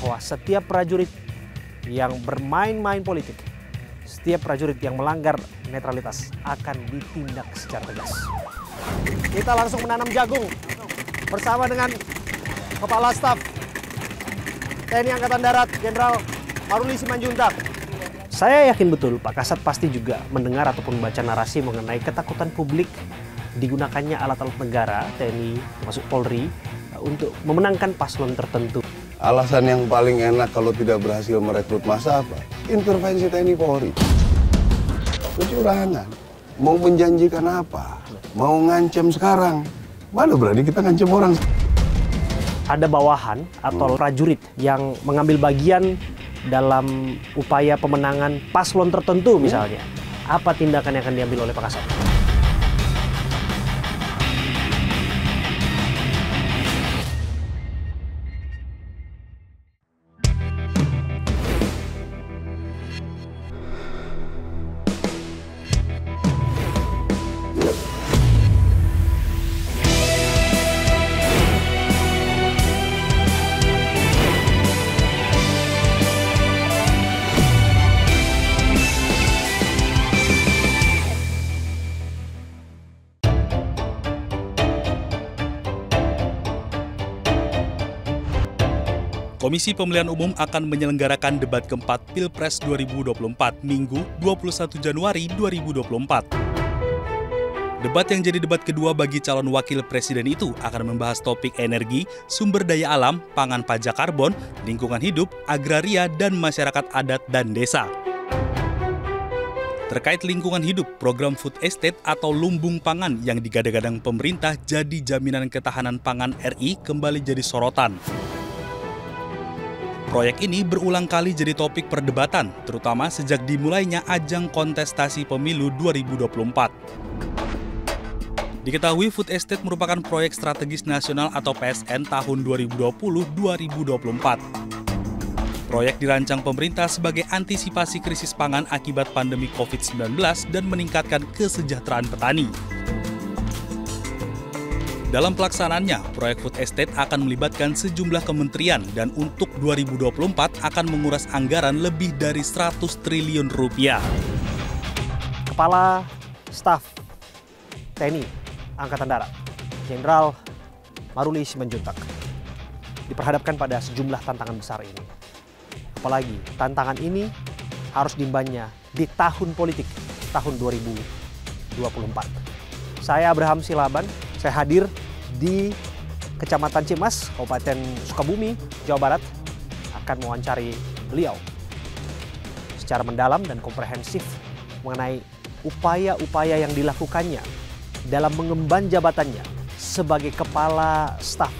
bahwa setiap prajurit yang bermain-main politik, setiap prajurit yang melanggar netralitas akan ditindak secara tegas. Kita langsung menanam jagung bersama dengan Kepala Staf TNI Angkatan Darat Jenderal Maruli Simanjuntak. Saya yakin betul Pak Kasat pasti juga mendengar ataupun membaca narasi mengenai ketakutan publik digunakannya alat-alat negara, TNI, termasuk Polri, untuk memenangkan paslon tertentu. Alasan yang paling enak kalau tidak berhasil merekrut massa apa? Intervensi TNI Polri. Kecurangan. Mau menjanjikan apa? Mau ngancam sekarang. Mana berani kita ngancam orang? Ada bawahan atau prajurit yang mengambil bagian dalam upaya pemenangan paslon tertentu misalnya. Apa tindakan yang akan diambil oleh Pak Kasat? Komisi Pemilihan Umum akan menyelenggarakan debat keempat Pilpres 2024 Minggu 21 Januari 2024. Debat yang jadi debat kedua bagi calon wakil presiden itu akan membahas topik energi, sumber daya alam, pangan pajak karbon, lingkungan hidup, agraria, dan masyarakat adat dan desa. Terkait lingkungan hidup, program food estate atau lumbung pangan yang digadang-gadang pemerintah jadi jaminan ketahanan pangan RI kembali jadi sorotan. Proyek ini berulang kali jadi topik perdebatan, terutama sejak dimulainya ajang kontestasi pemilu 2024. Diketahui food estate merupakan proyek strategis nasional atau PSN tahun 2020-2024. Proyek dirancang pemerintah sebagai antisipasi krisis pangan akibat pandemi COVID-19 dan meningkatkan kesejahteraan petani. Dalam pelaksanaannya, proyek food estate akan melibatkan sejumlah kementerian dan untuk 2024 akan menguras anggaran lebih dari 100 triliun rupiah. Kepala Staf TNI Angkatan Darat Jenderal Maruli Simanjuntak diperhadapkan pada sejumlah tantangan besar ini. Apalagi tantangan ini harus diembannya di tahun politik, tahun 2024. Saya Abraham Silaban, saya hadir di Kecamatan Cimas, Kabupaten Sukabumi, Jawa Barat, akan mewawancari beliau secara mendalam dan komprehensif mengenai upaya-upaya yang dilakukannya dalam mengemban jabatannya sebagai Kepala Staf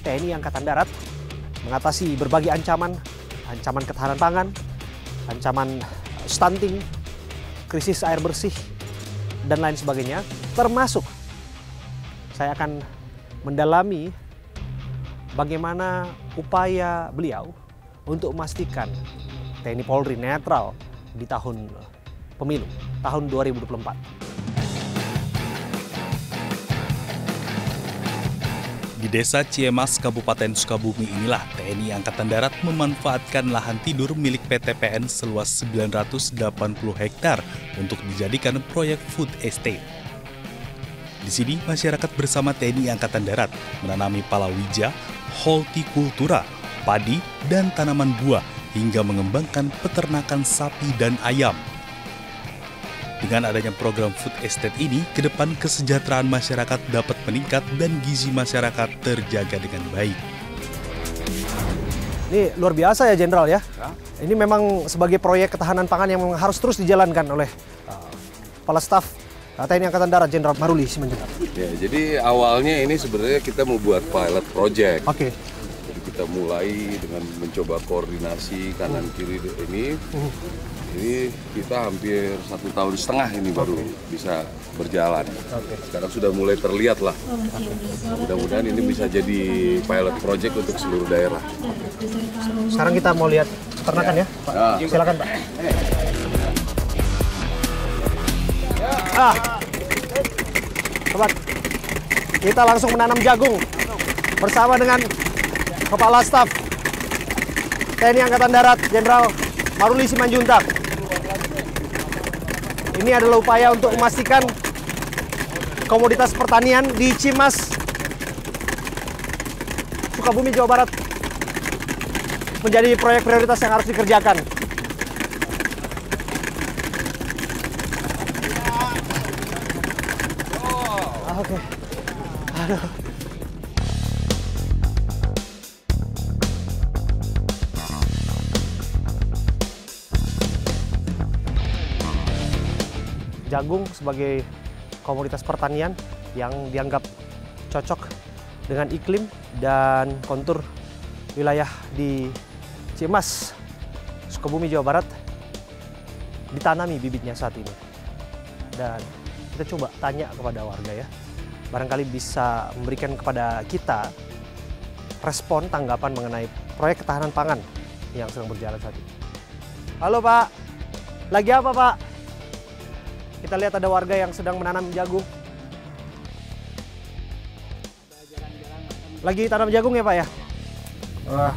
TNI Angkatan Darat mengatasi berbagai ancaman ketahanan pangan, ancaman stunting, krisis air bersih, dan lain sebagainya, termasuk saya akan mendalami bagaimana upaya beliau untuk memastikan TNI Polri netral di tahun pemilu, tahun 2024. Di Desa Ciemas, Kabupaten Sukabumi inilah TNI Angkatan Darat memanfaatkan lahan tidur milik PT PN seluas 980 hektar untuk dijadikan proyek food estate. Di sini, masyarakat bersama TNI Angkatan Darat menanami palawija, hortikultura, padi, dan tanaman buah hingga mengembangkan peternakan sapi dan ayam. Dengan adanya program food estate ini, ke depan kesejahteraan masyarakat dapat meningkat dan gizi masyarakat terjaga dengan baik. Ini luar biasa ya Jenderal ya. Ini memang sebagai proyek ketahanan pangan yang memang harus terus dijalankan oleh Kepala Staf TNI Angkatan Darat Jenderal Maruli Simanjuntak. Ya, jadi awalnya ini sebenarnya kita mau buat pilot project. Oke. Jadi kita mulai dengan mencoba koordinasi kanan kiri ini. Ini kita hampir 1,5 tahun ini baru bisa berjalan. Sekarang sudah mulai terlihat lah. Mudah-mudahan ini bisa jadi pilot project untuk seluruh daerah. Sekarang kita mau lihat peternakan ya, Pak. Silakan Pak. Sobat, kita langsung menanam jagung bersama dengan Kepala Staf TNI Angkatan Darat Jenderal Maruli Simanjuntak. Ini adalah upaya untuk memastikan komoditas pertanian di Cimas, Sukabumi, Jawa Barat menjadi proyek prioritas yang harus dikerjakan. Oke. Aduh. Jagung sebagai komoditas pertanian yang dianggap cocok dengan iklim dan kontur wilayah di Cimas, Sukabumi, Jawa Barat, ditanami bibitnya saat ini. Dan kita coba tanya kepada warga ya, barangkali bisa memberikan kepada kita respon tanggapan mengenai proyek ketahanan pangan yang sedang berjalan saat ini. Halo Pak, lagi apa Pak? Kita lihat ada warga yang sedang menanam jagung. Lagi tanam jagung ya Pak ya? Wah.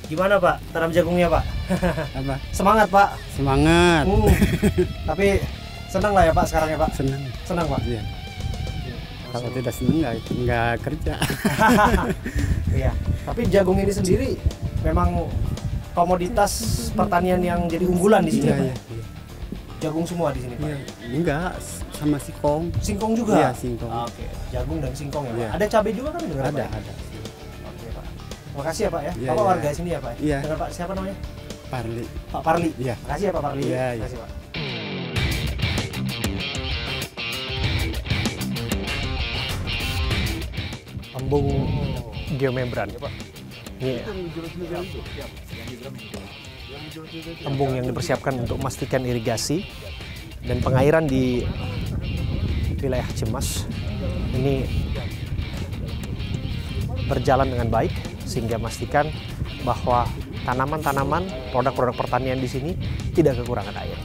Gimana Pak, tanam jagungnya Pak? Apa? Semangat Pak. Semangat. Tapi senang lah ya Pak sekarang ya Pak? Senang. Senang Pak? Iya. Kalau tidak senang nggak kerja. Iya. Tapi jagung ini sendiri memang komoditas pertanian yang jadi unggulan di sini ya, Pak? Iya. Jagung semua di sini Pak? Iya. Enggak, sama singkong. Singkong juga? Iya, singkong. Oke, jagung dan singkong ya Pak? Iya. Ada cabai juga kan? Ada, ada. Oke Pak. Terima kasih ya Pak ya. Iya, Bapak iya. warga sini ya Pak? Iya. Dengan Pak siapa namanya? Parli. Pak Parli. Iya. Makasih ya Pak Parli. Iya, iya. Makasih Pak. Embung geomembran ya Pak. Ini embung yang dipersiapkan untuk memastikan irigasi dan pengairan di wilayah Cimas ini berjalan dengan baik sehingga memastikan bahwa tanaman-tanaman, produk-produk pertanian di sini tidak kekurangan air.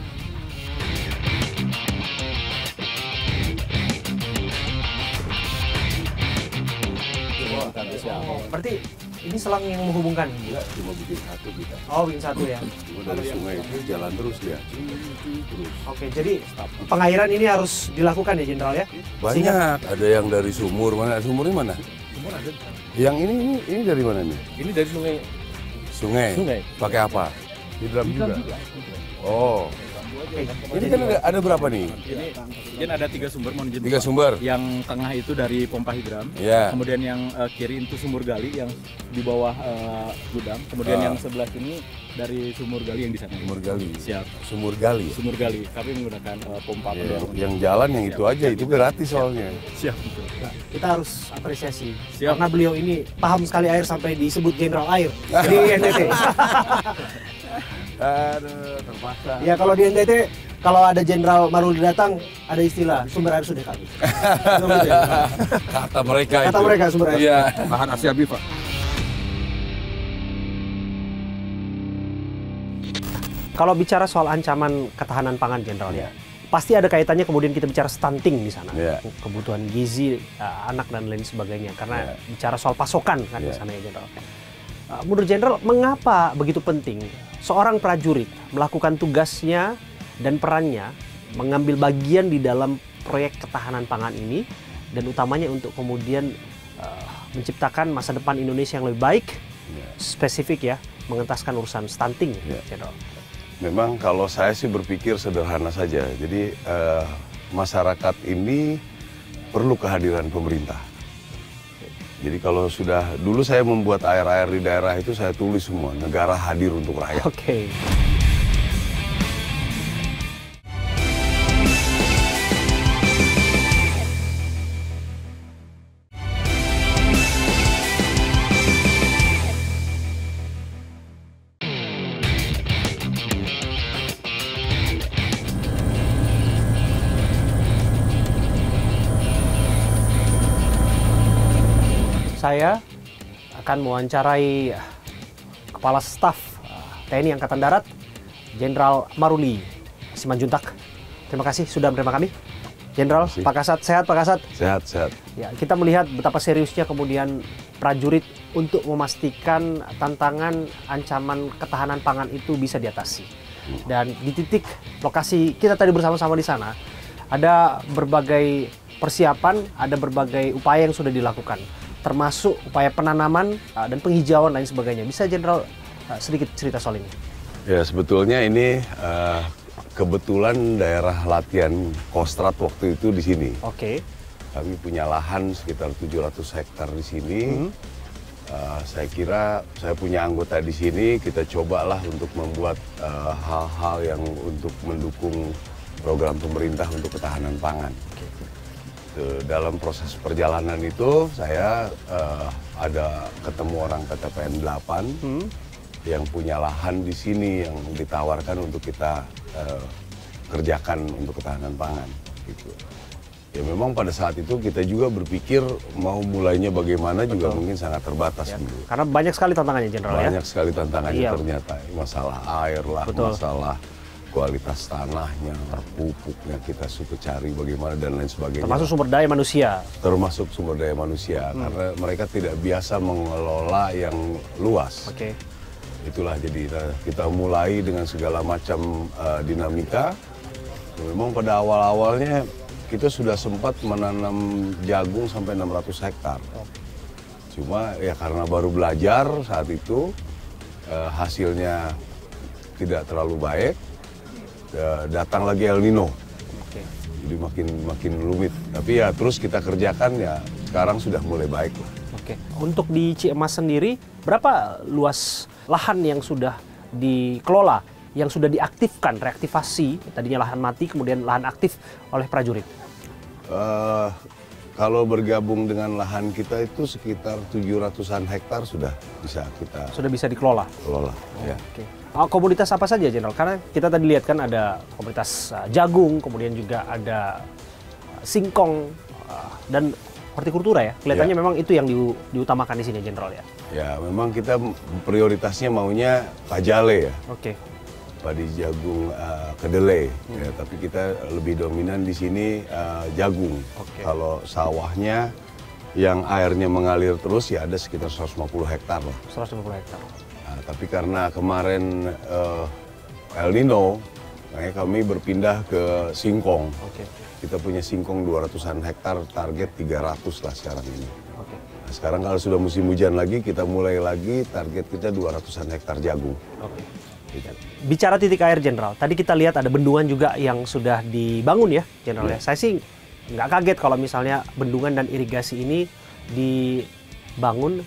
Berarti ini selang yang menghubungkan? Enggak, cuma bikin satu kita. Oh, bikin satu ya? Cuma dari sungai itu jalan terus dia. Terus. Oke, jadi pengairan ini harus dilakukan ya Jenderal ya? Banyak, ada yang dari sumur, mana sumurnya mana? Sumur ada. Yang ini dari mana nih? Ini dari sungai. Sungai. Sungai. Pakai apa? Di dalam juga. Oh. Ini kan ada berapa nih? Ini ada 3 sumber, mohon izin. 3 sumber. Yang tengah itu dari pompa hidram. Ya. Kemudian yang kiri itu sumur gali yang di bawah gudang. Kemudian yang sebelah ini dari sumur gali yang di sana. Sumur gali. Siap. Sumur gali. Sumur gali. Kami menggunakan pompa pendorong. Yang jalan yang itu aja, itu gratis soalnya. Siap, betul. Nah, kita harus apresiasi. Siap. Karena beliau ini paham sekali air sampai disebut Jenderal Air di NTT. Aduh, terpaksa. Ya kalau di NTT, kalau ada Jenderal Maruli datang, ada istilah sumber air sudah kami. Kata mereka itu. Kata mereka sumber air. Iya. Bahan Asia Bifa. Kalau bicara soal ancaman ketahanan pangan Jenderal ya, pasti ada kaitannya kemudian kita bicara stunting di sana. Ya. Kebutuhan gizi anak dan lain sebagainya. Karena bicara soal pasokan kan di sana ya Jenderal. Menurut Jenderal, mengapa begitu penting seorang prajurit melakukan tugasnya dan perannya mengambil bagian di dalam proyek ketahanan pangan ini dan utamanya untuk kemudian menciptakan masa depan Indonesia yang lebih baik, spesifik ya, mengentaskan urusan stunting, Jenderal. Memang kalau saya sih berpikir sederhana saja. Jadi masyarakat ini perlu kehadiran pemerintah. Jadi kalau sudah, dulu saya membuat air-air di daerah itu saya tulis semua, negara hadir untuk rakyat. Oke. Saya akan mewawancarai Kepala Staf TNI Angkatan Darat, Jenderal Maruli Simanjuntak. Terima kasih sudah menerima kami. Jenderal, Pak Kasat, sehat Pak Kasat? Sehat, sehat. Ya, kita melihat betapa seriusnya kemudian prajurit untuk memastikan tantangan ancaman ketahanan pangan itu bisa diatasi. Dan di titik lokasi kita tadi bersama-sama di sana, ada berbagai persiapan, ada berbagai upaya yang sudah dilakukan, termasuk upaya penanaman dan penghijauan lain sebagainya. Bisa Jenderal sedikit cerita soal ini? Ya, sebetulnya ini kebetulan daerah latihan Kostrad waktu itu di sini. Oke. Kami punya lahan sekitar 700 hektar di sini. Saya kira saya punya anggota di sini, kita cobalah untuk membuat hal-hal yang untuk mendukung program pemerintah untuk ketahanan pangan. Dalam proses perjalanan itu saya ada ketemu orang PTPN 8 yang punya lahan di sini yang ditawarkan untuk kita kerjakan untuk ketahanan pangan. Gitu. Ya memang pada saat itu kita juga berpikir mau mulainya bagaimana. Betul. Juga mungkin sangat terbatas ya. dulu. Karena banyak sekali tantangannya Jenderal ya? Banyak sekali tantangannya ternyata. Masalah air lah, Betul. Masalah kualitas tanahnya, pupuknya kita suka cari bagaimana dan lain sebagainya. Termasuk sumber daya manusia. Termasuk sumber daya manusia, karena mereka tidak biasa mengelola yang luas. Oke. Itulah jadi kita mulai dengan segala macam dinamika. Memang pada awal-awalnya kita sudah sempat menanam jagung sampai 600 hektar. Cuma ya karena baru belajar saat itu, hasilnya tidak terlalu baik. Datang lagi El Nino. Jadi makin rumit. Tapi ya terus kita kerjakan ya sekarang sudah mulai baik lah. Oke. Untuk di Ciemas sendiri, berapa luas lahan yang sudah dikelola, yang sudah diaktifkan, reaktivasi, tadinya lahan mati, kemudian lahan aktif oleh prajurit? Kalau bergabung dengan lahan kita itu sekitar 700-an hektar sudah bisa dikelola. Kelola, ya. Oke. Komoditas apa saja, Jenderal? Karena kita tadi lihat kan ada komoditas jagung, kemudian juga ada singkong dan hortikultura ya. Kelihatannya memang itu yang diutamakan di sini, Jenderal ya. Ya, memang kita prioritasnya maunya pajale ya. Oke. Padi jagung kedelai. Ya, tapi kita lebih dominan di sini jagung. Kalau sawahnya yang airnya mengalir terus ya ada sekitar 150 hektar lah. 150 hektar. Nah, tapi karena kemarin El Nino, makanya kami berpindah ke singkong. Kita punya singkong 200-an hektar, target 300 lah sekarang ini. Nah, sekarang kalau sudah musim hujan lagi, kita mulai lagi, target kita 200-an hektar jagung. Bicara titik air, Jenderal, tadi kita lihat ada bendungan juga yang sudah dibangun ya, Jenderal ya. Saya sih nggak kaget kalau misalnya bendungan dan irigasi ini dibangun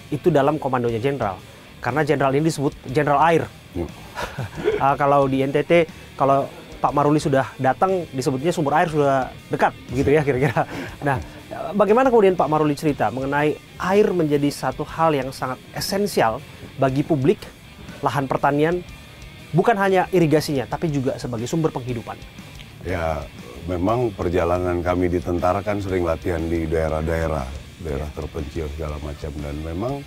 itu dalam komandonya Jenderal. Karena Jenderal ini disebut Jenderal Air. Kalau di NTT, kalau Pak Maruli sudah datang, disebutnya sumber air sudah dekat, begitu ya kira-kira. Nah, bagaimana kemudian Pak Maruli cerita mengenai air menjadi satu hal yang sangat esensial bagi publik, lahan pertanian, bukan hanya irigasinya, tapi juga sebagai sumber penghidupan? Ya, memang perjalanan kami di tentara kan sering latihan di daerah-daerah, daerah terpencil segala macam, dan memang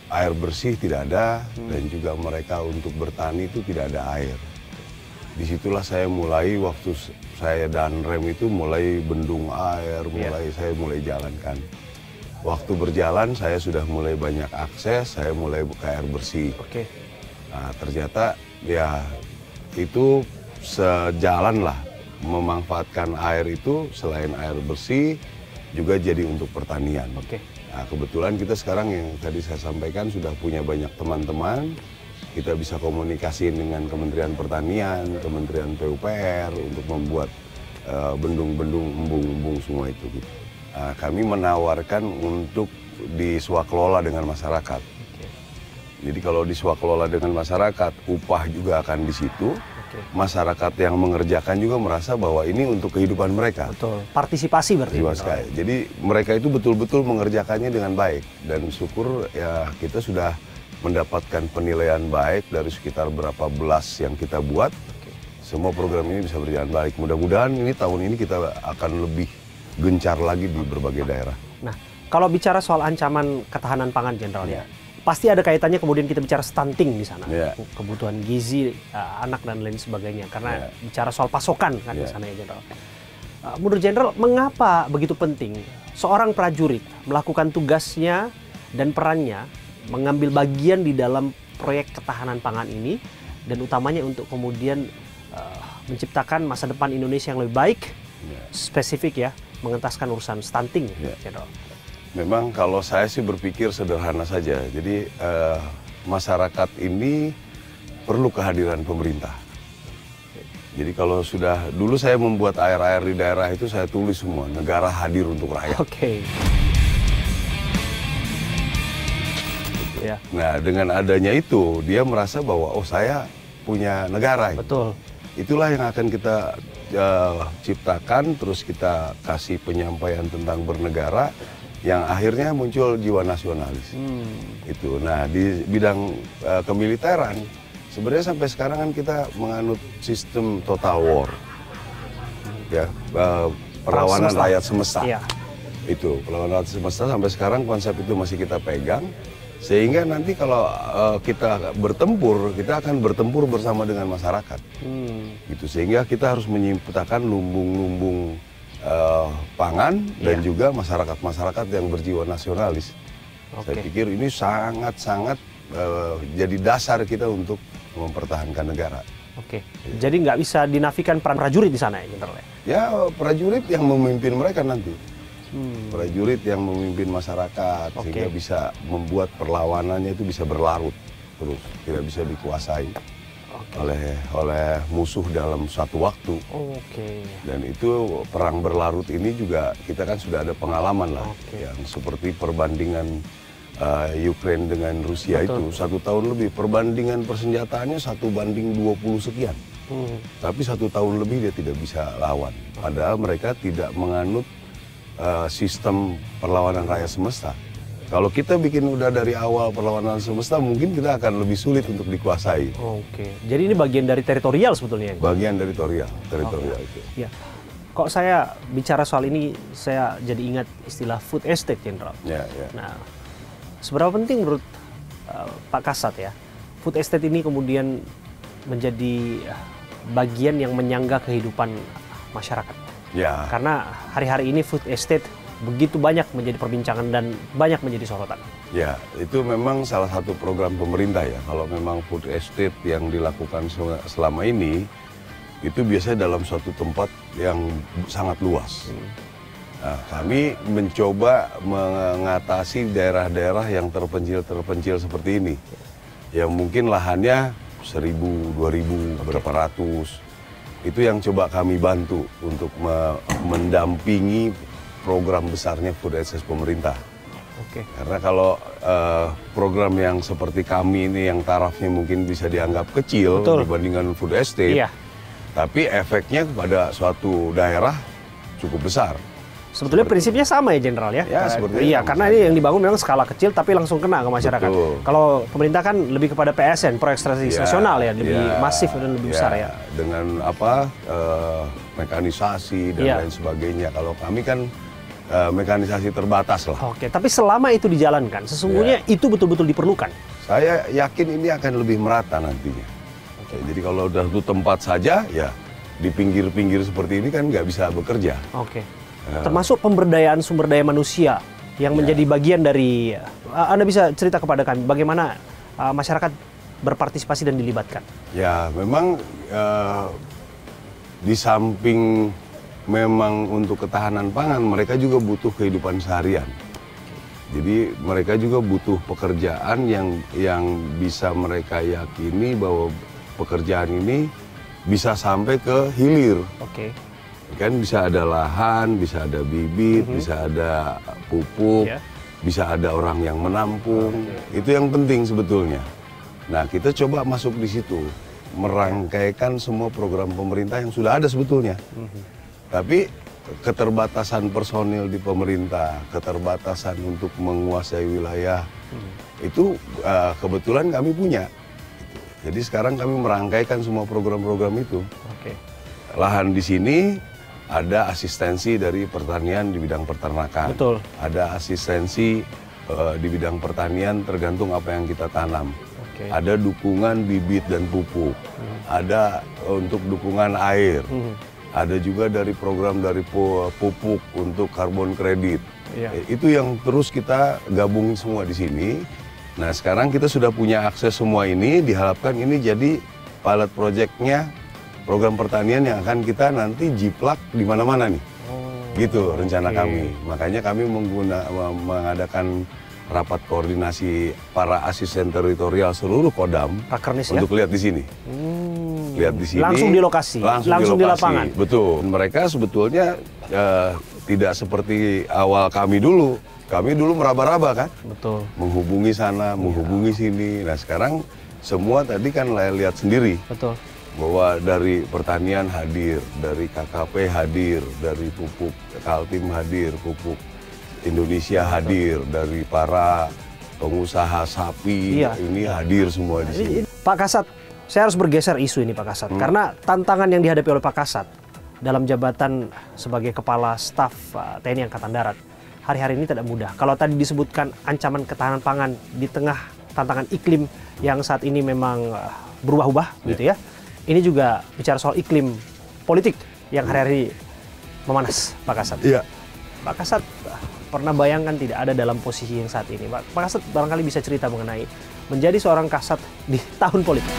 air bersih tidak ada, dan juga mereka untuk bertani itu tidak ada air. Disitulah saya mulai, waktu saya dan Rem itu mulai bendung air, saya mulai jalankan. Waktu berjalan saya sudah mulai banyak akses, saya mulai buka air bersih. Nah, ternyata ya itu sejalan lah, memanfaatkan air itu selain air bersih juga jadi untuk pertanian. Nah, kebetulan kita sekarang yang tadi saya sampaikan sudah punya banyak teman-teman. Kita bisa komunikasi dengan Kementerian Pertanian, Kementerian PUPR untuk membuat bendung-bendung, embung-embung semua itu. Nah, kami menawarkan untuk diswakelola dengan masyarakat. Jadi kalau diswakelola dengan masyarakat, upah juga akan di situ. Masyarakat yang mengerjakan juga merasa bahwa ini untuk kehidupan mereka. Betul. Partisipasi berarti. Jadi mereka itu betul-betul mengerjakannya dengan baik. Dan syukur ya kita sudah mendapatkan penilaian baik dari sekitar berapa belas yang kita buat. Semua program ini bisa berjalan baik. Mudah-mudahan ini tahun ini kita akan lebih gencar lagi di berbagai daerah. Nah, kalau bicara soal ancaman ketahanan pangan, Jenderal ya, pasti ada kaitannya kemudian kita bicara stunting di sana, Ya. kebutuhan gizi anak dan lain sebagainya. Karena bicara soal pasokan kan di sana ya Jenderal. Menurut Jenderal, mengapa begitu penting seorang prajurit melakukan tugasnya dan perannya mengambil bagian di dalam proyek ketahanan pangan ini, dan utamanya untuk kemudian menciptakan masa depan Indonesia yang lebih baik, spesifik ya, mengentaskan urusan stunting, Jenderal? Memang kalau saya sih berpikir sederhana saja. Jadi masyarakat ini perlu kehadiran pemerintah. Jadi kalau sudah, dulu saya membuat AR-AR di daerah itu saya tulis semua, negara hadir untuk rakyat. Oke. Ya. Nah dengan adanya itu, dia merasa bahwa oh saya punya negara. Betul. Itulah yang akan kita ciptakan, terus kita kasih penyampaian tentang bernegara, yang akhirnya muncul jiwa nasionalis. Itu. Nah di bidang kemiliteran, sebenarnya sampai sekarang kan kita menganut sistem total war, ya, perlawanan rakyat semesta. Ya. Itu perlawanan rakyat semesta, sampai sekarang konsep itu masih kita pegang. Sehingga nanti kalau kita bertempur, kita akan bertempur bersama dengan masyarakat. Gitu. Sehingga kita harus menciptakan lumbung-lumbung pangan dan juga masyarakat-masyarakat yang berjiwa nasionalis. Saya pikir ini sangat-sangat jadi dasar kita untuk mempertahankan negara. Oke. Jadi nggak bisa dinafikan peran prajurit di sana ya, Jenderal? Ya, prajurit yang memimpin mereka nanti. Prajurit yang memimpin masyarakat sehingga bisa membuat perlawanannya itu bisa berlarut terus, tidak bisa dikuasai oleh musuh dalam suatu waktu. Dan itu perang berlarut ini juga kita kan sudah ada pengalaman lah, yang seperti perbandingan Ukraine dengan Rusia. Betul. Itu 1 tahun lebih, perbandingan persenjataannya 1:20 sekian. Tapi 1 tahun lebih dia tidak bisa lawan. Padahal mereka tidak menganut sistem perlawanan rakyat semesta. Kalau kita bikin udah dari awal perlawanan semesta, mungkin kita akan lebih sulit untuk dikuasai. Jadi ini bagian dari teritorial sebetulnya? Bagian dari teritorial itu. Ya. Kok saya bicara soal ini, saya jadi ingat istilah food estate, Jenderal. Nah, seberapa penting menurut Pak Kasat ya, food estate ini kemudian menjadi bagian yang menyangga kehidupan masyarakat? Ya. Karena hari-hari ini food estate begitu banyak menjadi perbincangan dan banyak menjadi sorotan. Ya, itu memang salah satu program pemerintah ya. Kalau memang food estate yang dilakukan selama ini, itu biasanya dalam suatu tempat yang sangat luas. Nah, kami mencoba mengatasi daerah-daerah yang terpencil seperti ini. Yang mungkin lahannya 1.000, 2.000, berapa ratus. Itu yang coba kami bantu untuk mendampingi program besarnya food estate pemerintah. Karena kalau program yang seperti kami ini yang tarafnya mungkin bisa dianggap kecil dibandingkan food estate, tapi efeknya kepada suatu daerah cukup besar. Sebetulnya prinsipnya sama ya, Jenderal ya? Ya, seperti iya, karena ini yang dibangun memang skala kecil tapi langsung kena ke masyarakat. Kalau pemerintah kan lebih kepada PSN, proyek strategis nasional ya, lebih masif dan lebih besar ya. Dengan mekanisasi dan lain sebagainya. Kalau kami kan mekanisasi terbatas lah. Tapi selama itu dijalankan, sesungguhnya itu betul-betul diperlukan. Saya yakin ini akan lebih merata nantinya. Jadi kalau udah satu tempat saja, ya di pinggir-pinggir seperti ini kan nggak bisa bekerja. Termasuk pemberdayaan sumber daya manusia yang menjadi bagian dari, Anda bisa cerita kepada kami bagaimana masyarakat berpartisipasi dan dilibatkan? Ya, memang di samping memang untuk ketahanan pangan, mereka juga butuh kehidupan seharian. Jadi mereka juga butuh pekerjaan yang bisa mereka yakini bahwa pekerjaan ini bisa sampai ke hilir. Kan bisa ada lahan, bisa ada bibit, bisa ada pupuk, bisa ada orang yang menampung. Itu yang penting sebetulnya. Nah, kita coba masuk di situ, merangkaikan semua program pemerintah yang sudah ada sebetulnya. Tapi keterbatasan personil di pemerintah, keterbatasan untuk menguasai wilayah, itu kebetulan kami punya. Jadi sekarang kami merangkaikan semua program-program itu. Lahan di sini ada asistensi dari pertanian di bidang peternakan. Ada asistensi di bidang pertanian tergantung apa yang kita tanam. Oke. Ada dukungan bibit dan pupuk, ada untuk dukungan air, ada juga dari program dari pupuk untuk karbon kredit. Iya. Itu yang terus kita gabung semua di sini. Nah sekarang kita sudah punya akses semua ini, diharapkan ini jadi pilot projectnya program pertanian yang akan kita nanti jiplak di mana-mana nih. Gitu rencana kami. Makanya kami mengadakan rapat koordinasi para asisten teritorial seluruh Kodam Rakernis ya? untuk lihat di sini. Lihat di sini. Langsung di lokasi. Langsung di lapangan. Betul. Mereka sebetulnya tidak seperti awal kami dulu. Kami dulu meraba-raba kan. Betul. Menghubungi sana, menghubungi sini. Nah sekarang semua tadi kan lihat sendiri. Betul. Bahwa dari pertanian hadir, dari KKP hadir, dari pupuk Kaltim hadir, pupuk Indonesia hadir, dari para pengusaha sapi ini hadir semua di sini. Pak Kasat, saya harus bergeser isu ini Pak Kasat, karena tantangan yang dihadapi oleh Pak Kasat dalam jabatan sebagai Kepala Staf TNI Angkatan Darat hari-hari ini tidak mudah. Kalau tadi disebutkan ancaman ketahanan pangan di tengah tantangan iklim yang saat ini memang berubah-ubah gitu ya. Ini juga bicara soal iklim politik yang hari-hari memanas, Pak Kasat. Iya. Pak Kasat pernah bayangkan tidak ada dalam posisi yang saat ini. Pak Kasat barangkali bisa cerita mengenai menjadi seorang Kasat di tahun politik.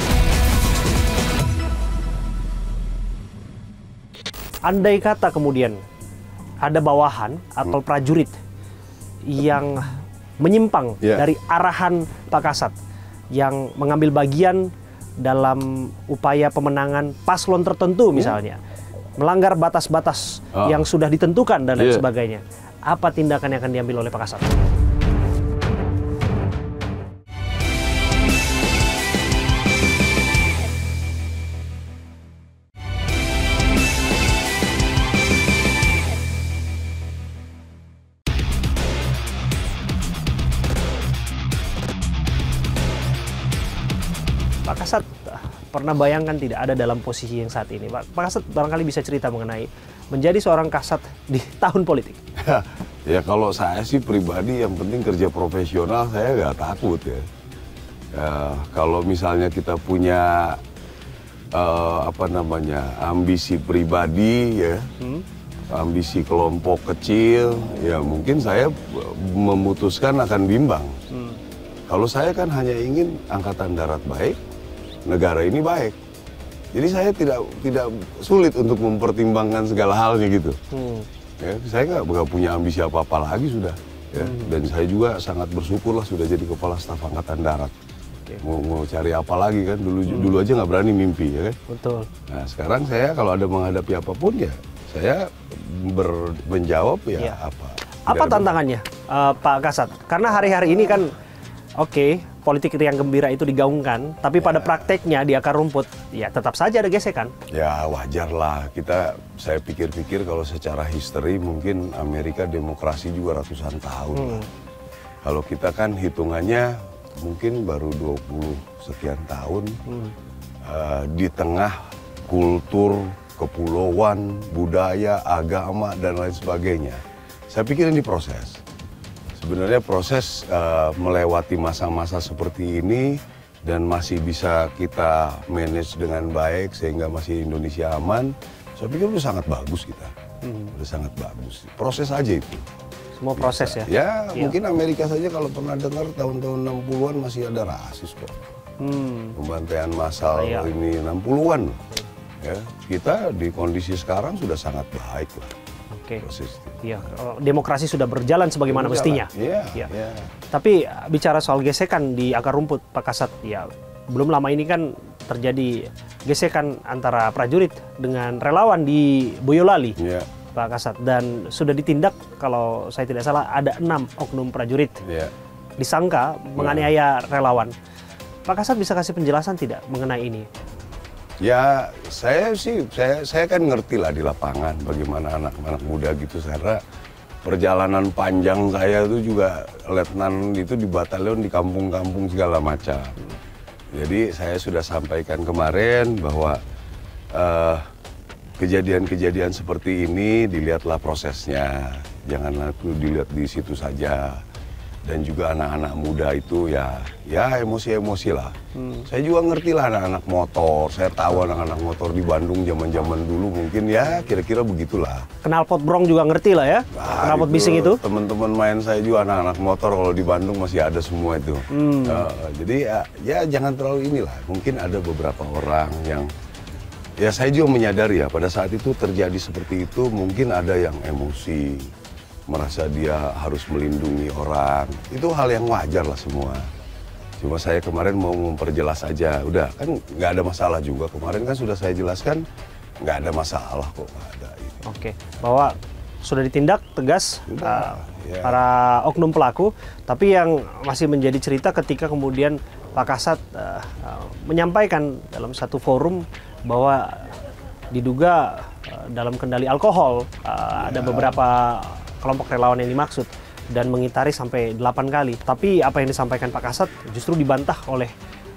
Andai kata kemudian ada bawahan atau prajurit yang menyimpang dari arahan Pak Kasat, yang mengambil bagian dalam upaya pemenangan paslon tertentu misalnya, melanggar batas-batas yang sudah ditentukan dan lain sebagainya. Apa tindakan yang akan diambil oleh Pak Kasat? Pak Kasat pernah bayangkan tidak ada dalam posisi yang saat ini. Pak Kasat barangkali bisa cerita mengenai menjadi seorang Kasat di tahun politik. Ya kalau saya sih pribadi yang penting kerja profesional, saya nggak takut ya. Kalau misalnya kita punya ambisi pribadi ya, ambisi kelompok kecil, ya mungkin saya memutuskan akan bimbang. Kalau saya kan hanya ingin Angkatan Darat baik, negara ini baik. Jadi saya tidak sulit untuk mempertimbangkan segala halnya gitu. Ya, saya nggak punya ambisi apa-apa lagi sudah. Ya. Dan saya juga sangat bersyukur lah sudah jadi Kepala Staf Angkatan Darat. Mau cari apa lagi kan, dulu aja nggak berani mimpi ya kan. Betul. Nah sekarang saya kalau ada menghadapi apapun ya, saya menjawab ya apa. Apa tantangannya Pak Kasat? Karena hari-hari ini kan politik yang gembira itu digaungkan, tapi pada prakteknya di akar rumput ya tetap saja ada gesekan. Ya wajar lah, saya pikir-pikir kalau secara history mungkin Amerika demokrasi juga ratusan tahun. Kalau kita kan hitungannya mungkin baru 20 sekian tahun, di tengah kultur, kepulauan, budaya, agama, dan lain sebagainya. Saya pikir ini proses. Sebenarnya proses melewati masa-masa seperti ini dan masih bisa kita manage dengan baik sehingga masih Indonesia aman, saya pikir itu sangat bagus kita. Udah sangat bagus. Proses aja itu. Semua proses ya? Ya, mungkin Amerika saja kalau pernah dengar tahun-tahun 60-an masih ada rasis kok. Pembantaian massal ini 60-an. Ya, kita di kondisi sekarang sudah sangat baik lah. Iya, demokrasi sudah berjalan sebagaimana mestinya. Iya. Tapi bicara soal gesekan di akar rumput, Pak Kasat, ya belum lama ini kan terjadi gesekan antara prajurit dengan relawan di Boyolali, Pak Kasat, dan sudah ditindak kalau saya tidak salah ada 6 oknum prajurit disangka menganiaya relawan. Pak Kasat bisa kasih penjelasan tidak mengenai ini? Ya, saya kan ngerti lah di lapangan bagaimana anak-anak muda gitu, karena perjalanan panjang saya itu juga letnan itu di batalion di kampung-kampung segala macam. Jadi saya sudah sampaikan kemarin bahwa kejadian-kejadian seperti ini dilihatlah prosesnya, janganlah itu dilihat di situ saja. dan juga anak-anak muda itu ya emosi-emosi lah. Saya juga ngerti lah anak-anak motor, saya tahu anak-anak motor di Bandung zaman-zaman dulu mungkin ya kira-kira begitulah. Knalpot brong juga ngerti lah ya, knalpot bising itu. Teman-teman main saya juga anak-anak motor kalau di Bandung masih ada semua itu. Jadi ya jangan terlalu inilah, mungkin ada beberapa orang yang ya saya juga menyadari ya pada saat itu terjadi seperti itu mungkin ada yang emosi, merasa dia harus melindungi orang, itu hal yang wajar lah semua. Cuma saya kemarin mau memperjelas aja, udah kan nggak ada masalah juga, kemarin kan sudah saya jelaskan nggak ada masalah kok, nggak ada ini. Oke, bahwa sudah ditindak tegas para oknum pelaku, tapi yang masih menjadi cerita ketika kemudian Pak Kasat menyampaikan dalam satu forum bahwa diduga dalam kendali alkohol ada beberapa kelompok relawan yang dimaksud dan mengitari sampai 8 kali. Tapi apa yang disampaikan Pak Kasat justru dibantah oleh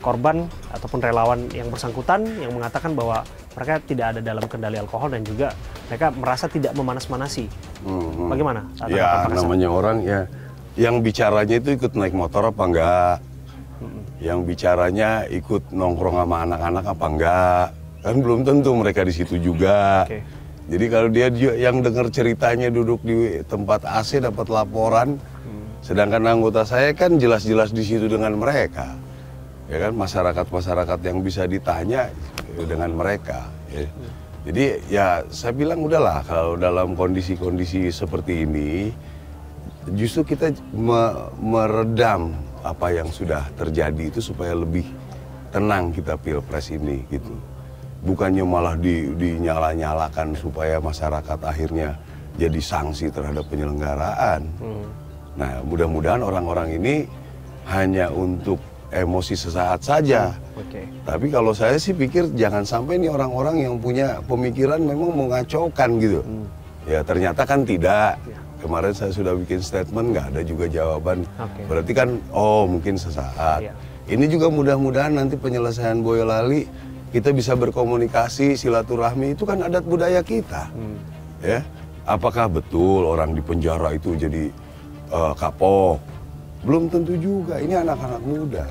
korban ataupun relawan yang bersangkutan yang mengatakan bahwa mereka tidak ada dalam kendali alkohol dan juga mereka merasa tidak memanas-manasi. Bagaimana? Ya namanya orang ya yang bicaranya itu ikut naik motor apa enggak? Yang bicaranya ikut nongkrong sama anak-anak apa enggak? Kan belum tentu mereka di situ juga. Jadi kalau dia yang dengar ceritanya duduk di tempat AC dapat laporan, sedangkan anggota saya kan jelas-jelas di situ dengan mereka, ya kan masyarakat yang bisa ditanya dengan mereka. Ya. Jadi ya saya bilang udahlah kalau dalam kondisi-kondisi seperti ini, justru kita meredam apa yang sudah terjadi itu supaya lebih tenang kita pilpres ini gitu. Bukannya malah dinyala-nyalakan supaya masyarakat akhirnya jadi sanksi terhadap penyelenggaraan. Nah, mudah-mudahan orang-orang ini hanya untuk emosi sesaat saja. Tapi kalau saya sih pikir jangan sampai nih orang-orang yang punya pemikiran memang mengacaukan gitu. Ya ternyata kan tidak. Kemarin saya sudah bikin statement, nggak ada juga jawaban. Berarti kan, oh mungkin sesaat. Ini juga mudah-mudahan nanti penyelesaian Boyolali kita bisa berkomunikasi, silaturahmi, itu kan adat budaya kita. Ya, apakah betul orang di penjara itu jadi kapok? Belum tentu juga, ini anak-anak muda.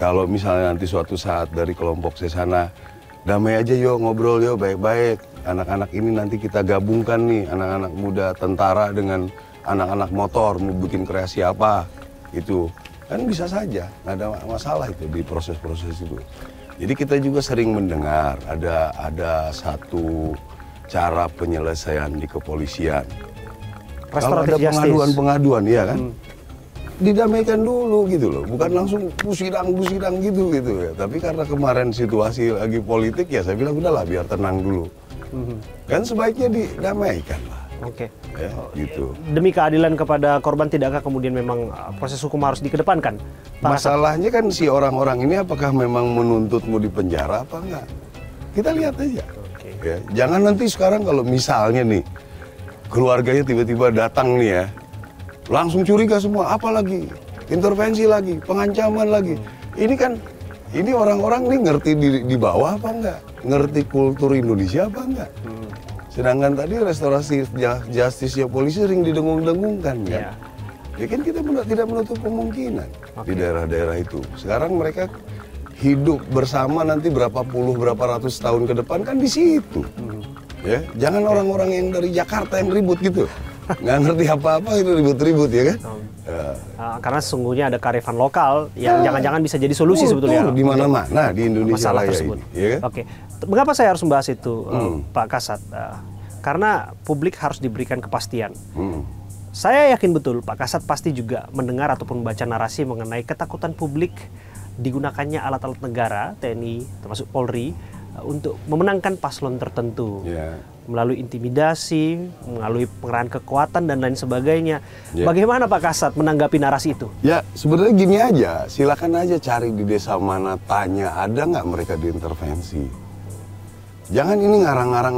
Kalau misalnya nanti suatu saat dari kelompok sesana, damai aja yuk, ngobrol yuk, baik-baik. Anak-anak ini nanti kita gabungkan nih, anak-anak muda tentara dengan anak-anak motor, mau bikin kreasi apa, itu. Kan bisa saja, nggak ada masalah itu di proses-proses itu. Jadi kita juga sering mendengar ada satu cara penyelesaian di kepolisian. Kalau ada pengaduan, ya kan, didamaikan dulu gitu loh, bukan langsung busidang gitu ya. Tapi karena kemarin situasi lagi politik ya saya bilang udahlah biar tenang dulu. Kan sebaiknya didamaikan lah. Ya, gitu. Demi keadilan kepada korban, tidakkah kemudian memang proses hukum harus dikedepankan? Masalahnya kan si orang-orang ini apakah memang menuntutmu di penjara apa enggak? Kita lihat aja. Ya, jangan nanti sekarang kalau misalnya nih keluarganya tiba-tiba datang nih ya, langsung curiga semua, apalagi intervensi lagi, pengancaman lagi. Ini orang-orang nih ngerti di bawah apa enggak? Ngerti kultur Indonesia apa enggak? Sedangkan tadi restorasi justice polisi sering didengung-dengungkan kan. Ya kan kita tidak menutup kemungkinan di daerah-daerah itu. Sekarang mereka hidup bersama nanti berapa ratus tahun ke depan kan di situ. Ya, jangan orang-orang yang dari Jakarta yang ribut gitu. Nggak ngerti apa-apa itu ribut-ribut ya kan. Karena sesungguhnya ada kearifan lokal yang jangan-jangan bisa jadi solusi sebetulnya. Di mana-mana di Indonesia masalah tersebut. Ini, ya kan? Mengapa saya harus membahas itu, Pak Kasat? Karena publik harus diberikan kepastian. Saya yakin betul Pak Kasat pasti juga mendengar ataupun membaca narasi mengenai ketakutan publik digunakannya alat-alat negara, TNI termasuk Polri, untuk memenangkan paslon tertentu. Melalui intimidasi, melalui pengerahan kekuatan dan lain sebagainya. Bagaimana Pak Kasat menanggapi narasi itu? Ya sebenarnya gini aja, silakan aja cari di desa mana, tanya ada nggak mereka diintervensi. Jangan ini ngarang-ngarang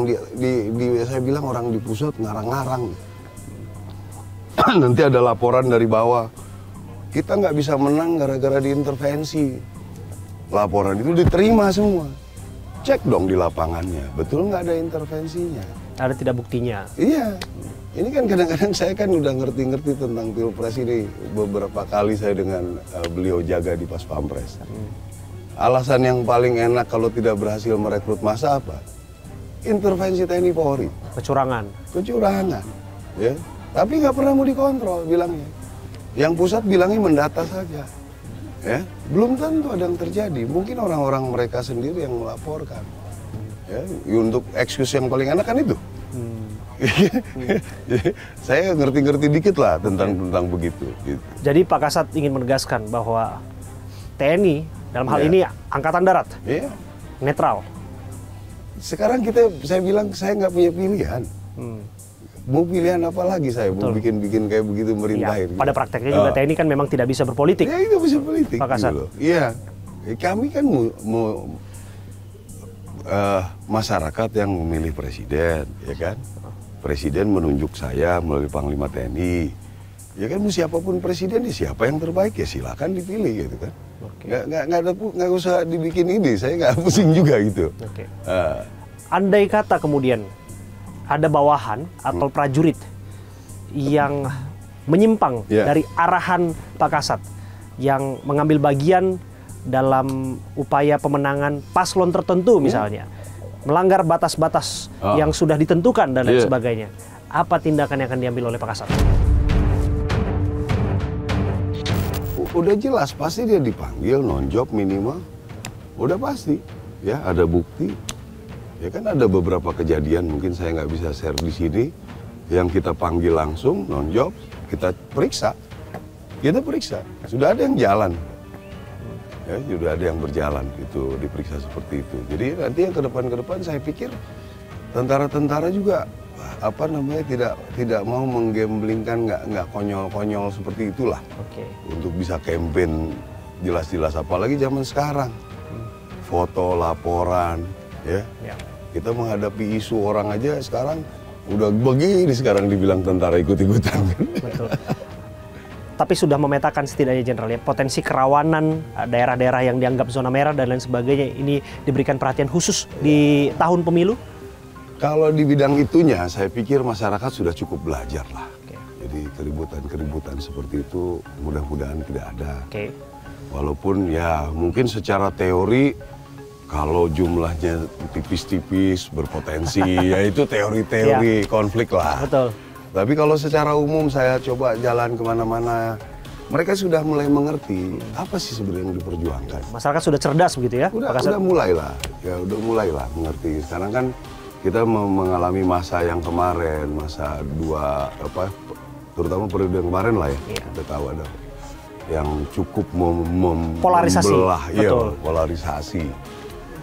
saya bilang orang di pusat ngarang-ngarang. Nanti ada laporan dari bawah, kita nggak bisa menang gara-gara diintervensi. Laporan itu diterima semua. Cek dong di lapangannya, betul nggak ada intervensinya? Ada tidak buktinya? Iya. Ini kan kadang-kadang saya kan udah ngerti-ngerti tentang Pilpres ini. Beberapa kali saya dengan beliau jaga di Pas Pampres. Alasan yang paling enak kalau tidak berhasil merekrut massa apa? Intervensi TNI Polri. Kecurangan. Kecurangan. Ya. Tapi nggak pernah mau dikontrol bilangnya. Yang pusat bilangnya mendata saja. Ya. Belum tentu ada yang terjadi. Mungkin orang-orang mereka sendiri yang melaporkan. Ya. Untuk excuse yang paling enak kan itu. Saya ngerti-ngerti dikit lah tentang begitu. Gitu. Jadi Pak Kasat ingin menegaskan bahwa TNI dalam hal ini Angkatan Darat netral. Sekarang saya bilang saya nggak punya pilihan. Mau pilihan apa lagi saya? Mau bikin kayak begitu merintahin. Pada prakteknya juga TNI kan memang tidak bisa berpolitik. Ya itu bisa politik. Pak Kasat. Iya. Kami kan mau masyarakat yang memilih presiden, ya kan? Presiden menunjuk saya melalui Panglima TNI. Ya kan siapapun presiden, siapa yang terbaik ya silakan dipilih gitu kan. Nggak usah dibikin ini, saya nggak pusing juga gitu. Andai kata kemudian ada bawahan atau prajurit yang menyimpang dari arahan Pak Kasat, yang mengambil bagian dalam upaya pemenangan paslon tertentu misalnya, melanggar batas-batas yang sudah ditentukan dan lain sebagainya, apa tindakan yang akan diambil oleh Pak Kasat? Udah jelas, pasti dia dipanggil, non-job minimal. Udah pasti, ya ada bukti. Ya kan ada beberapa kejadian, mungkin saya nggak bisa share di sini, yang kita panggil langsung, non-job, kita periksa. Kita periksa, sudah ada yang jalan. Ya, sudah ada yang berjalan, itu diperiksa seperti itu. Jadi nanti yang ke depan saya pikir tentara-tentara juga tidak mau menggamblingkan, nggak konyol-konyol seperti itulah. Untuk bisa campaign jelas-jelas, apalagi zaman sekarang. Foto, laporan, ya. Kita menghadapi isu orang aja sekarang udah begini sekarang dibilang tentara ikut-ikutan. Betul. Tapi sudah memetakan setidaknya Jenderal ya, potensi kerawanan daerah-daerah yang dianggap zona merah dan lain sebagainya ini diberikan perhatian khusus di tahun pemilu? Kalau di bidang itunya, saya pikir masyarakat sudah cukup belajar lah. Jadi keributan-keributan seperti itu mudah-mudahan tidak ada. Walaupun ya mungkin secara teori kalau jumlahnya tipis-tipis berpotensi, ya itu teori-teori konflik lah. Betul. Tapi kalau secara umum saya coba jalan kemana-mana, mereka sudah mulai mengerti apa sih sebenarnya yang diperjuangkan. Masyarakat sudah cerdas begitu ya? Udah mulailah, ya udah mulailah mengerti. Sekarang kan kita mengalami masa yang kemarin, masa terutama periode yang kemarin lah ya. Kita tahu ada yang cukup polarisasi. Polarisasi.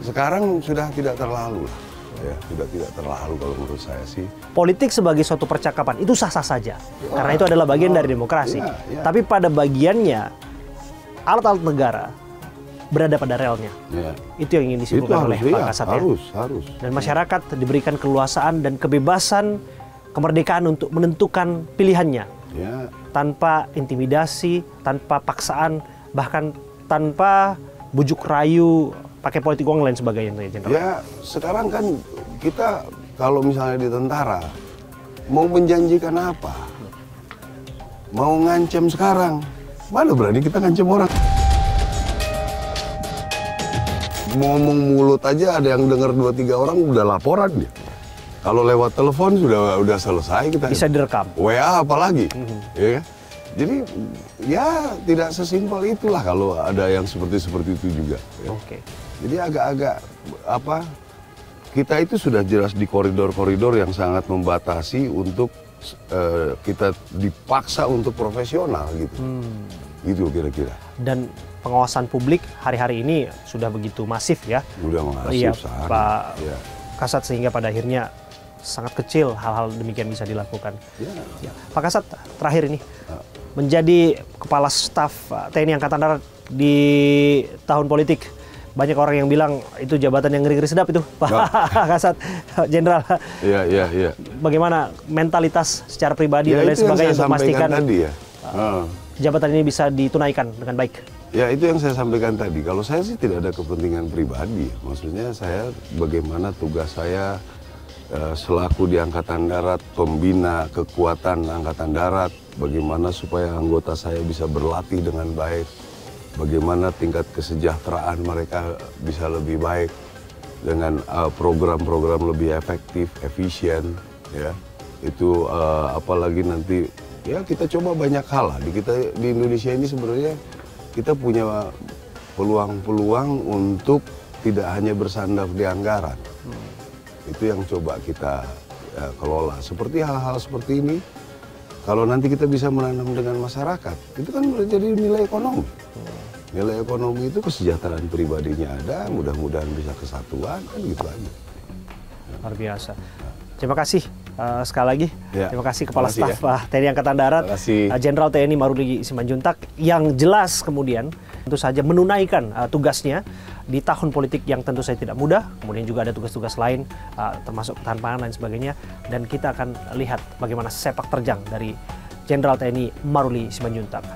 Sekarang sudah tidak terlalu lah. Ya, sudah tidak terlalu kalau menurut saya sih. Politik sebagai suatu percakapan itu sah-sah saja. Karena itu adalah bagian dari demokrasi. Tapi pada bagiannya, alat-alat negara berada pada relnya. Itu yang ingin disimpulkan oleh Pak Kasat. Harus. Dan masyarakat diberikan keluasaan dan kebebasan, kemerdekaan untuk menentukan pilihannya. Tanpa intimidasi, tanpa paksaan, bahkan tanpa bujuk rayu, pakai politik uang lain sebagainya, Jenderal. Ya, sekarang kan kita kalau misalnya di tentara mau menjanjikan apa, mau ngancam sekarang, mana berani kita ngancam orang? Ngomong mulut aja ada yang dengar 2-3 orang udah laporan dia. Kalau lewat telepon sudah selesai kita. Bisa direkam. WA apalagi, ya. Jadi ya tidak sesimpel itulah kalau ada yang seperti itu juga. Ya. Jadi agak-agak kita itu sudah jelas di koridor-koridor yang sangat membatasi untuk kita dipaksa untuk profesional gitu. Gitu kira-kira. Dan pengawasan publik hari-hari ini sudah begitu masif ya. Sudah masif Pak Kasat, sehingga pada akhirnya sangat kecil hal-hal demikian bisa dilakukan. Pak Kasat, terakhir ini menjadi kepala staf TNI Angkatan Darat di tahun politik. Banyak orang yang bilang itu jabatan yang ngeri-ngeri sedap itu, Pak Kasat, Jenderal. Iya. Bagaimana mentalitas secara pribadi dan lain sebagainya untuk memastikan jabatan ini bisa ditunaikan dengan baik? Ya, itu yang saya sampaikan tadi. Kalau saya sih tidak ada kepentingan pribadi. Maksudnya saya bagaimana tugas saya selaku di Angkatan Darat, pembina kekuatan Angkatan Darat, bagaimana supaya anggota saya bisa berlatih dengan baik, bagaimana tingkat kesejahteraan mereka bisa lebih baik dengan program-program lebih efektif, efisien, ya. Itu apalagi nanti ya kita coba banyak hal lah. Di Indonesia ini sebenarnya kita punya peluang-peluang untuk tidak hanya bersandar di anggaran. Itu yang coba kita kelola. Seperti hal-hal seperti ini, kalau nanti kita bisa menanam dengan masyarakat, itu kan menjadi nilai ekonomi. Nilai ekonomi itu kesejahteraan pribadinya ada, mudah-mudahan bisa kesatuan, kan gitu aja. Luar biasa. Terima kasih sekali lagi. Ya, Terima kasih Kepala makasih Staf TNI Angkatan Darat, Jenderal TNI Maruli Simanjuntak, yang jelas kemudian tentu saja menunaikan tugasnya di tahun politik yang tentu saja tidak mudah. Kemudian juga ada tugas-tugas lain termasuk ketahanan pangan dan sebagainya. Dan kita akan lihat bagaimana sepak terjang dari Jenderal TNI Maruli Simanjuntak.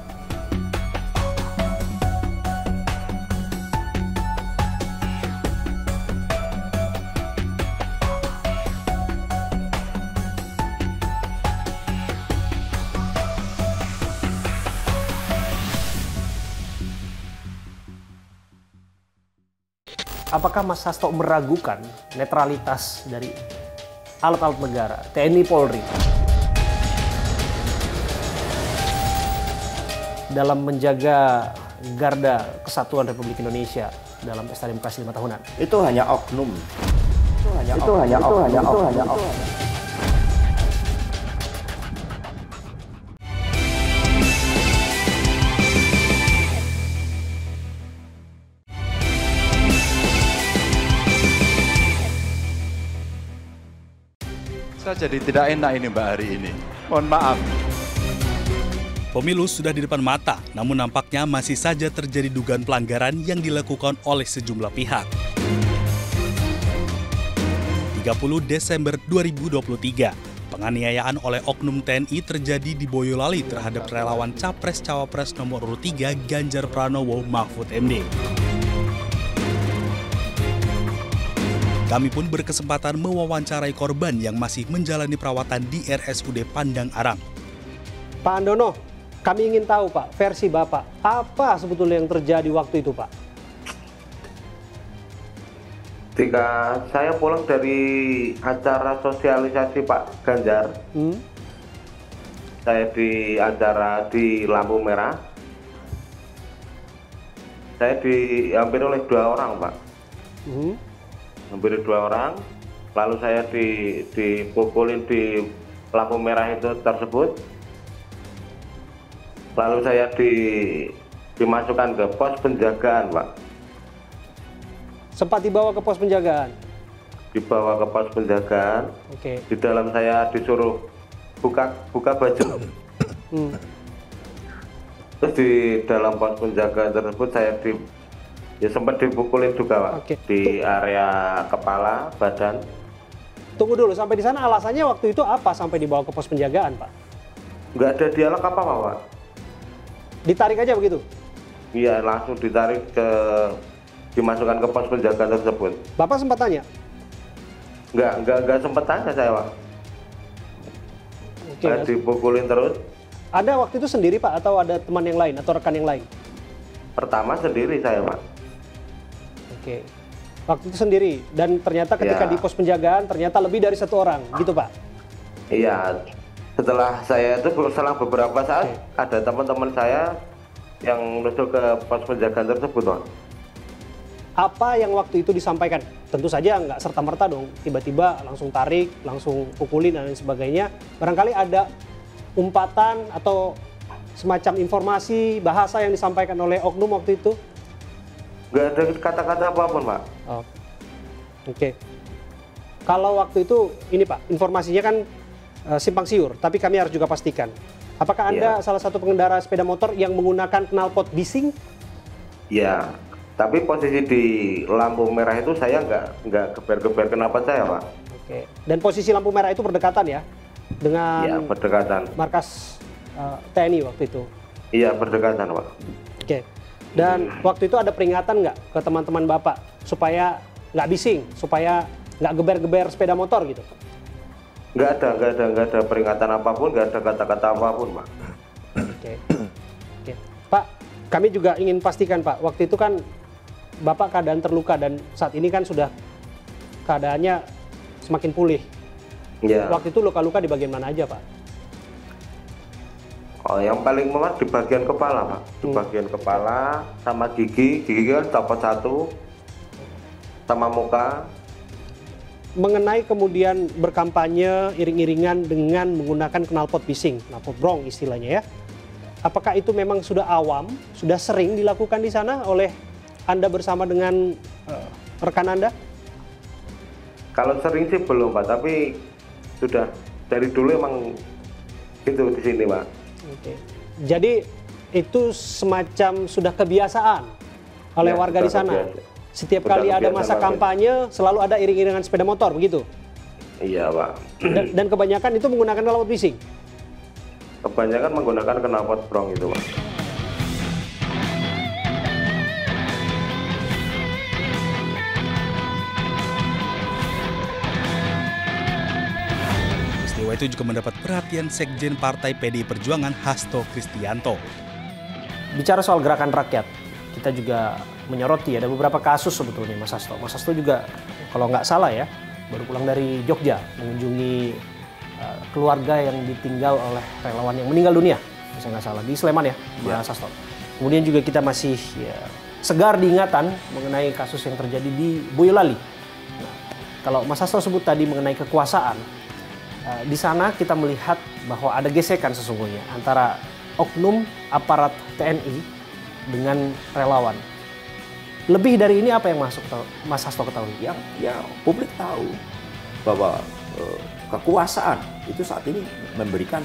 Apakah Mas Hasto meragukan netralitas dari alat-alat negara, TNI Polri, dalam menjaga garda kesatuan Republik Indonesia dalam pesta demokrasi 5 tahunan? Itu hanya oknum. Itu hanya oknum. Saya jadi tidak enak ini Mbak hari ini. Mohon maaf. Pemilu sudah di depan mata, namun nampaknya masih saja terjadi dugaan pelanggaran yang dilakukan oleh sejumlah pihak. 30 Desember 2023, penganiayaan oleh oknum TNI terjadi di Boyolali terhadap relawan Capres-Cawapres nomor urut 3 Ganjar Pranowo Mahfud MD. Kami pun berkesempatan mewawancarai korban yang masih menjalani perawatan di RSUD Pandang Arang. Pak Andono, kami ingin tahu Pak, versi Bapak, apa sebetulnya yang terjadi waktu itu Pak? Ketika saya pulang dari acara sosialisasi Pak Ganjar, saya di acara di lampu merah, saya dihampiri oleh 2 orang Pak. Hampir 2 orang, lalu saya dipukulin di lampu merah itu tersebut, lalu saya dimasukkan ke pos penjagaan Pak. Sempat dibawa ke pos penjagaan? Dibawa ke pos penjagaan. Oke. Di dalam saya disuruh buka baju. Terus di dalam pos penjagaan tersebut saya sempat dipukulin juga Pak. Oke. Di area kepala, badan. Tunggu dulu, sampai di sana alasannya waktu itu apa sampai dibawa ke pos penjagaan Pak? Nggak ada dialog apa-apa Pak. Ditarik aja begitu? Iya, langsung ditarik dimasukkan ke pos penjagaan tersebut. Bapak sempat tanya? Nggak sempat tanya saya Pak. Oke. Dipukulin terus. Ada waktu itu sendiri Pak atau ada teman yang lain atau rekan yang lain? Pertama sendiri saya Pak. Oke. Waktu itu sendiri dan ternyata ketika di pos penjagaan ternyata lebih dari 1 orang, gitu Pak? Iya. Setelah saya itu selang beberapa saat ada teman-teman saya yang menuju ke pos penjagaan tersebut Pak. Apa yang waktu itu disampaikan? Tentu saja nggak serta-merta dong, tiba-tiba langsung tarik, langsung pukulin dan lain sebagainya. Barangkali ada umpatan atau semacam informasi, bahasa yang disampaikan oleh oknum waktu itu? Nggak ada kata-kata apapun Pak. Oh. Oke. Kalau waktu itu, ini Pak, informasinya kan simpang siur, tapi kami harus juga pastikan. Apakah Anda salah satu pengendara sepeda motor yang menggunakan knalpot bising? Iya. Tapi posisi di lampu merah itu saya nggak geber-geber knalpot saya Pak. Oke. Dan posisi lampu merah itu berdekatan ya? Dengan berdekatan. Markas TNI waktu itu? Iya, berdekatan Pak. Oke. Dan waktu itu ada peringatan nggak ke teman-teman Bapak supaya nggak bising, supaya nggak geber-geber sepeda motor gitu? Nggak ada peringatan apapun, nggak ada kata-kata apapun, Pak. Oke. Oke. Pak, kami juga ingin pastikan, Pak, waktu itu kan Bapak keadaan terluka dan saat ini kan sudah keadaannya semakin pulih. Ya. Waktu itu luka-luka di bagian mana aja, Pak? Oh, yang paling memar di bagian kepala, Pak. Di bagian kepala sama gigi kan copot satu, sama muka. Mengenai kemudian berkampanye iring-iringan dengan menggunakan knalpot bising, knalpot brong istilahnya ya. Apakah itu memang sudah awam, sudah sering dilakukan di sana oleh Anda bersama dengan rekan Anda? Kalau sering sih belum, Pak, tapi sudah dari dulu emang gitu di sini, Pak. Oke. Jadi itu semacam sudah kebiasaan oleh Ya, warga di sudah sana. kebiasaan. Setiap Sudah kali ada kebiasaan masa warga. kampanye selalu ada iring-iringan sepeda motor begitu. Iya, Pak. Dan kebanyakan itu menggunakan knalpot bising. Kebanyakan menggunakan knalpot brong itu, Pak. Peristiwa itu juga mendapat perhatian Sekjen Partai PDI Perjuangan Hasto Kristianto. Bicara soal gerakan rakyat, kita juga menyoroti ada beberapa kasus sebetulnya Mas Hasto. Mas Hasto juga kalau nggak salah ya, baru pulang dari Jogja mengunjungi keluarga yang ditinggal oleh relawan yang meninggal dunia, saya nggak salah, di Sleman ya, Mas Hasto. Kemudian juga kita masih segar diingatan mengenai kasus yang terjadi di Boyolali. Nah, kalau Mas Hasto sebut tadi mengenai kekuasaan, di sana kita melihat bahwa ada gesekan sesungguhnya antara oknum aparat TNI dengan relawan. Lebih dari ini apa yang Mas Hasto ketahui? Ya publik tahu bahwa kekuasaan itu saat ini memberikan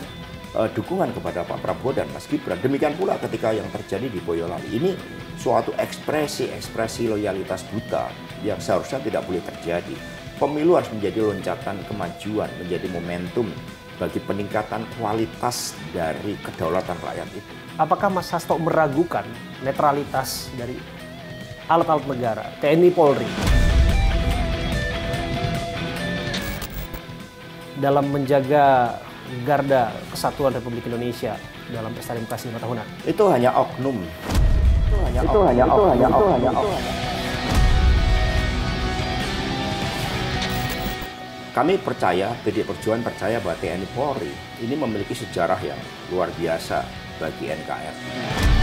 dukungan kepada Pak Prabowo dan Mas Gibran. Demikian pula ketika yang terjadi di Boyolali. Ini suatu ekspresi loyalitas buta yang seharusnya tidak boleh terjadi. Pemilu harus menjadi loncatan kemajuan, menjadi momentum bagi peningkatan kualitas dari kedaulatan rakyat itu. Apakah Mas Hasto meragukan netralitas dari alat-alat negara, TNI Polri, dalam menjaga garda kesatuan Republik Indonesia dalam pesta demokrasi 5 tahunan? Itu hanya oknum. Itu hanya oknum. Kami percaya, PDI Perjuangan percaya bahwa TNI Polri ini memiliki sejarah yang luar biasa bagi NKRI.